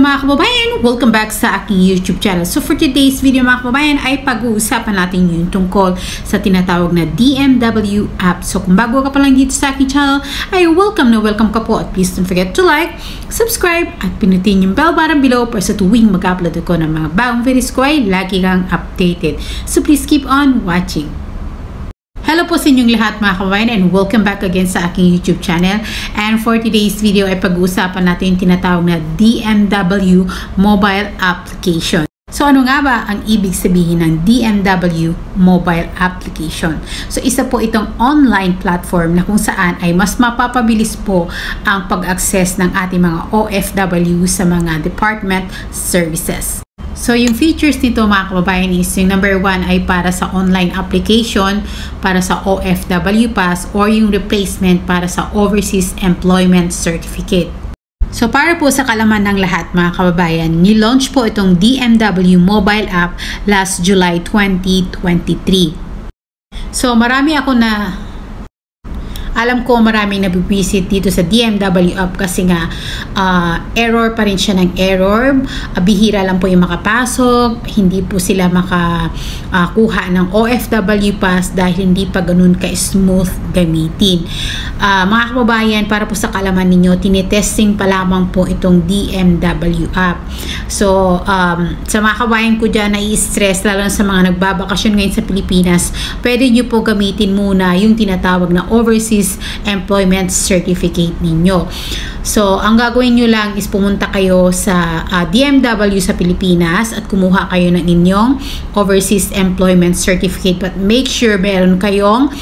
mga kababayan, welcome back sa aking YouTube channel. So for today's video mga kababayan ay pag-uusapan natin yung tungkol sa tinatawag na DMW app. So kung bago ka pa lang dito sa aking channel ay welcome ka po at please don't forget to like, subscribe at pinutin yung bell button below para sa tuwing mag-upload ako ng mga bagong videos ko ay lagi kang updated. So please keep on watching. Hello po sa inyong lahat mga kababayan and welcome back again sa aking YouTube channel. And for today's video ay pag-uusapan natin yung tinatawag na DMW mobile application. So ano nga ba ang ibig sabihin ng DMW mobile application? So isa po itong online platform na kung saan ay mas mapapabilis po ang pag-access ng ating mga OFW sa mga department services. So, yung features nito mga kababayan is yung number 1 ay para sa online application, para sa OFW Pass, or yung replacement para sa Overseas Employment Certificate. So, para po sa kalaman ng lahat mga kababayan, ni-launch po itong DMW mobile app last July 2023. So, alam ko maraming nabibisit dito sa DMW app kasi nga error pa rin siya ng error. Bihira lang po yung makapasok, hindi po sila makakuha ng OFW Pass dahil hindi pa ganun ka-smooth gamitin. Mga kababayan, para po sa kalaman ninyo, tinitesting pa lamang po itong DMW app. So, sa mga kababayan ko dyan na i-stress, lalo sa mga nagbabakasyon ngayon sa Pilipinas, pwede nyo po gamitin muna yung tinatawag na Overseas Employment Certificate ninyo. So, ang gagawin nyo lang is pumunta kayo sa DMW sa Pilipinas at kumuha kayo ng inyong Overseas Employment Certificate, but make sure meron kayong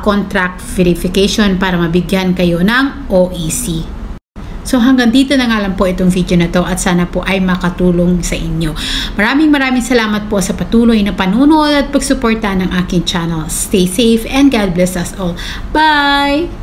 contract verification para mabigyan kayo ng OEC. So hanggang dito na nga lang po itong video na to at sana po ay makatulong sa inyo. Maraming salamat po sa patuloy na panunood at pagsuporta ng aking channel. Stay safe and God bless us all. Bye!